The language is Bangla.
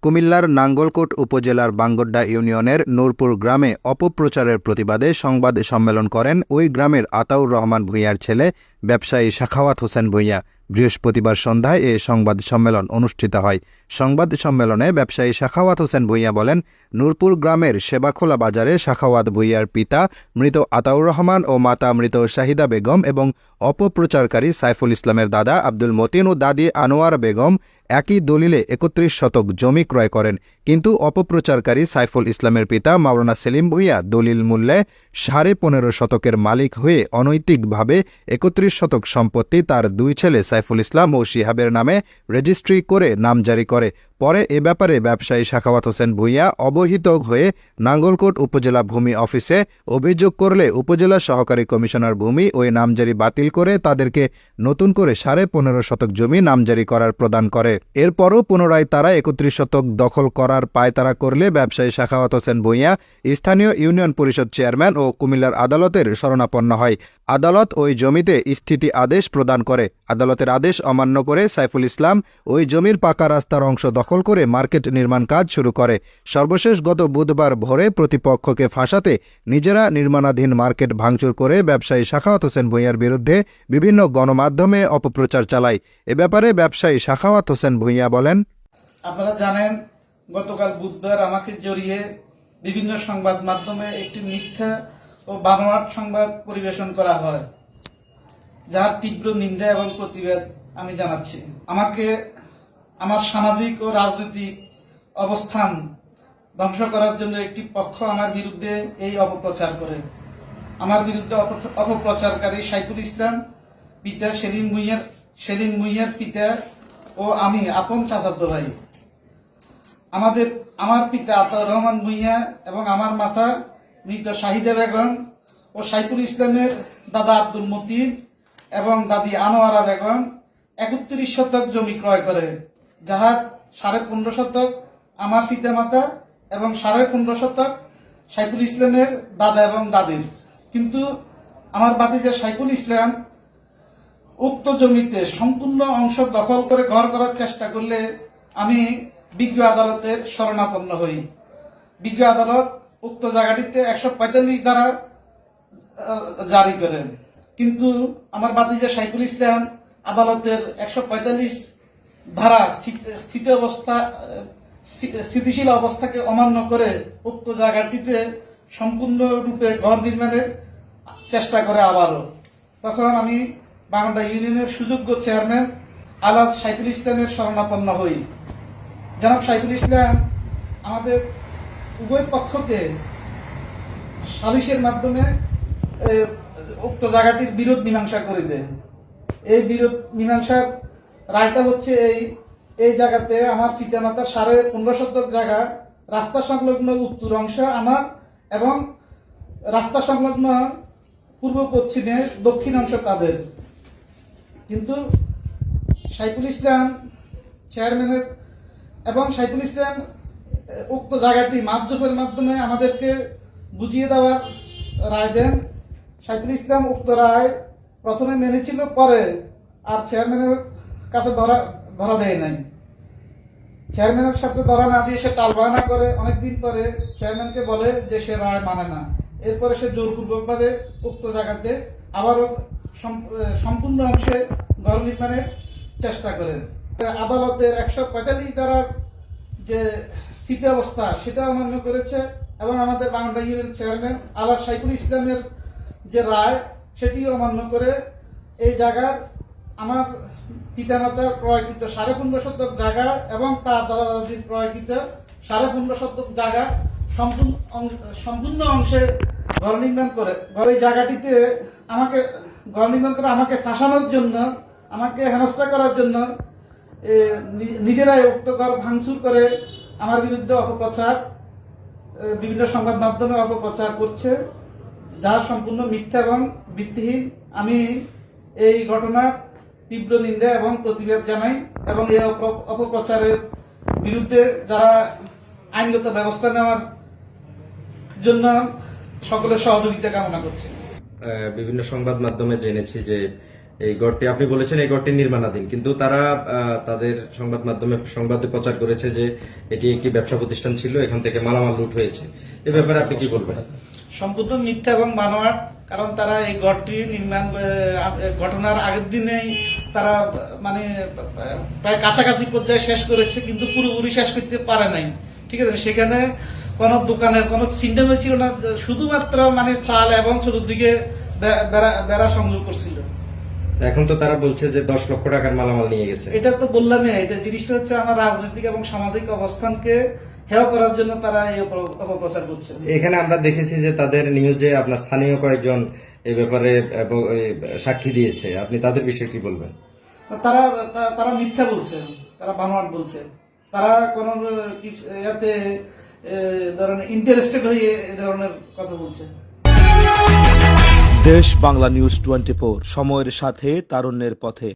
কুমিল্লার নাঙ্গলকোট উপজেলার বাঙ্গড্ডা ইউনিয়নের নূরপুর গ্রামে অপপ্রচারের প্রতিবাদে সংবাদ সম্মেলন করেন ওই গ্রামের আতাউর রহমান ভূঁইয়ার ছেলে ব্যবসায়ী সাখাওয়াত হোসেন ভূঁইয়া। বৃহস্পতিবার সন্ধ্যায় এ সংবাদ সম্মেলন অনুষ্ঠিত হয়। সংবাদ সম্মেলনে ব্যবসায়ী সাখাওয়াত হোসেন ভূঁইয়া বলেন, নূরপুর গ্রামের সেবাখোলা বাজারে সাখাওয়াত ভূঁইয়ার পিতা মৃত আতাউর রহমান ও মাতা মৃত শাহিদা বেগম এবং অপপ্রচারকারী সাইফুল ইসলামের দাদা আব্দুল মতিন ও দাদি আনোয়ারা বেগম একই দলিলে ৩১ শতক জমি ক্রয় করেন। কিন্তু অপপ্রচারকারী সাইফুল ইসলামের পিতা মাওলানা সেলিম ভূঁইয়া দলিল মূল্যে ১৫.৫ শতকের মালিক হয়ে অনৈতিকভাবে ৩১ শতক সম্পত্তি তার দুই ছেলে সাইফুল ইসলাম ও শিহাবের নামে রেজিস্ট্রি করে নামজারি করে। পরে এ ব্যাপারে ব্যবসায়ী সাখাওয়াত হোসেন ভূঁইয়া অবহিত হয়ে নাঙ্গলকোট উপজেলা ভূমি অফিসে অভিযোগ করলে উপজেলা সহকারী কমিশনার ভূমি ওই নামজারি বাতিল করে তাদেরকে নতুন করে ১৫.৫ শতক জমি নামজারি করার প্রদান করে। এরপরও পুনরায় তারা ৩১ শতক দখল করার পায়তারা করলে ব্যবসায়ী সাখাওয়াত হোসেন ভূঁইয়া স্থানীয় ইউনিয়ন পরিষদ চেয়ারম্যান ও কুমিল্লার আদালতের শরণাপন্ন হয়। আদালত ওই জমিতে স্থিতি আদেশ প্রদান করে। আদালতের আদেশ অমান্য করে সাইফুল ইসলাম ওই জমির পাকা রাস্তার অংশ দখল করে মার্কেট নির্মাণ কাজ শুরু করে। সর্বশেষ গত বুধবার ভোরে প্রতিপক্ষকে ফাঁসাতে নিজেরা নির্মাণাধীন মার্কেট ভাঙচুর করে ব্যবসায়ী সাখাওয়াত হোসেন ভূঁইয়ার বিরুদ্ধে বিভিন্ন গণমাধ্যমে অপপ্রচার চালায়। এ ব্যাপারে ব্যবসায়ী সাখাওয়াত হোসেন ভূঁইয়া বলেন, আপনারা জানেন, গতকাল বুধবার আমাকে জড়িয়ে বিভিন্ন সংবাদ মাধ্যমে একটি মিথ্যা ও বানোয়াট সংবাদ পরিবেশন করা হয়, যার তীব্র নিন্দা এবং প্রতিবাদ আমি জানাচ্ছি। আমাকে আমার সামাজিক ও রাজনৈতিক অবস্থান ধ্বংস করার জন্য একটি পক্ষ আমার বিরুদ্ধে এই অপপ্রচার করে। আমার বিরুদ্ধে অপপ্রচারকারী সাইফুল ইসলাম পিতা সেলিম ভূঁইয়ার পিতা ও আমি আপন চাচাতো ভাই। আমার পিতা আতাউর রহমান ভূঁইয়া এবং আমার মাতা মৃত শাহিদা বেগম ও সাইফুল ইসলামের দাদা আব্দুল মতিন এবং দাদি আনোয়ারা বেগম ৩১ শতক জমি ক্রয় করে, যাহার ১৫.৫ শতক আমার পিতা মাতা এবং ১৫.৫ শতক সাইফুল ইসলামের দাদা এবং দাদির। কিন্তু আমার ভাতিজা সাইফুল ইসলাম উক্ত জমিতে সম্পূর্ণ অংশ দখল করে ঘর করার চেষ্টা করলে আমি বিজ্ঞ আদালতের শরণাপন্ন হই। বিজ্ঞ আদালত উক্ত জায়গাটিতে ১৪৫ ধারা জারি করেন, কিন্তু আমার ভাতিজা সাইফুল ইসলাম আদালতের ১৪৫ ধারা স্থিতিশীল অবস্থাকে অমান্য করে উক্ত জায়গাটিতে সম্পূর্ণরূপে ঘর নির্মাণের চেষ্টা করে আবারও। তখন আমি বাঙ্গড্ডা ইউনিয়নের সুযোগ্য চেয়ারম্যান আলহাজ সাইফুল ইসলামের শরণাপন্ন হই। জনাব সাইফুল ইসলাম আমাদের উভয় পক্ষকে সালিশের মাধ্যমে উক্ত জায়গাটির বিরোধ মীমাংসা করে দেয়। এই বিরোধ মীমাংসার রায়টা হচ্ছে এই জায়গাতে আমার পিতামাতার ১৫.৫ শতক জায়গা রাস্তা সংলগ্ন উত্তর অংশ আমার এবং রাস্তা সংলগ্ন পূর্ব পশ্চিমে দক্ষিণ অংশ তাদের। কিন্তু সাইফুল ইসলাম চেয়ারম্যানের এবং সাইফুল ইসলাম উক্ত জায়গাটি মাপজোপের মাধ্যমে আমাদেরকে বুঝিয়ে দেওয়ার রায় দেন। সাইফুল ইসলাম উক্ত রায় প্রথমে মেনেছিল, পরে আর চেয়ারম্যানের কাছে ধরা দেয় নাই। চেয়ারম্যানের সাথে ধরা না দিয়ে সে টালবাহানা করে অনেকদিন পরে চেয়ারম্যানকে বলে যে সে রায় মানে না। এরপরে সে জোরপূর্বকভাবে উক্ত জায়গাতে আবারও সম্পূর্ণ অংশে ঘর নির্মাণের চেষ্টা করেন। আদালতের ১৪৫ ধারার যে স্থিতি অবস্থা সেটা অমান্য করেছে এবং আমাদের বাঙ্গড্ডা ইউনিয়নের চেয়ারম্যান আলহাজ সাইফুল ইসলামের যে রায় সেটিও অমান্য করে এই জায়গার আমার পিতামাতার ক্রয়কৃত ১৫.৫ শতক জায়গা এবং তার দাদা দাদির ক্রয়কৃত ১৫.৫ শতক জায়গা সম্পূর্ণ অংশে ঘর নির্মাণ করে এই জায়গাটিতে আমাকে ঘর নির্মাণ করে আমাকে ফাঁসানোর জন্য, আমাকে হেনস্থা করার জন্য নিজেরাই উক্ত ঘর ভাঙচুর করে আমার বিরুদ্ধে অপপ্রচার বিভিন্ন সংবাদ মাধ্যমে অপপ্রচার করছে, যা সম্পূর্ণ মিথ্যা এবং ভিত্তিহীন। আমি এই ঘটনার তীব্র নিন্দা এবং প্রতিবাদ জানাই এবং এই অপপ্রচারের বিরুদ্ধে যারা আইনগত ব্যবস্থা নেওয়ার জন্য সকলের সহযোগিতা কামনা করছি। বিভিন্ন সংবাদ মাধ্যমে জেনেছি যে এই গড়টি আপনি বলেছেন এই গড়টি নির্মাণাধীন, কিন্তু তারা তাদের সংবাদ মাধ্যমে সংবাদে প্রচার করেছে যে এটি একটি ব্যবসা প্রতিষ্ঠান ছিল, এখান থেকে মালামাল লুট হয়েছে। এ ব্যাপারে আপনি কি বলবেন? সম্পূর্ণ মিথ্যা এবং বানোয়াট। কারণ তারা এই গড়টি নির্মাণ ঘটনার আগের দিনেই তারা মানে প্রায় কাছাকাছি পর্যায়ে শেষ করেছে, কিন্তু পুরোপুরি শেষ করতে পারে নাই। ঠিক আছে, সেখানে কোনো দোকানের কোনো সিস্টেমে ছিল না, শুধুমাত্র মানে চাল এবং চতুর্দিকে বেড়া সংযোগ করছিল। এখন তো তারা বলছে যে 10 লক্ষ টাকার মালামাল নিয়ে গেছে। এটা তো বললামই, এটা জিনিসটা হচ্ছে আমার রাজনৈতিক এবং সামাজিক অবস্থানকে হেয় করার জন্য তারা এই অপপ্রচার করছে। এখানে আমরা দেখেছি যে তাদের নিউজে আপনার স্থানীয় কয়েকজন এই ব্যাপারে সাক্ষী দিয়েছে, আপনি তাদের বিষয়ে কি বলবেন? তারা তারা মিথ্যা বলছে, তারা বানোয়াট বলছে। তারা কোন কিছু ইয়াতে ধরনের ইন্টারেস্টেড হয়ে এ ধরনের কথা বলছে। দেশ বাংলা নিউজ 24, সময়ের সাথে তারুণ্যের পথে।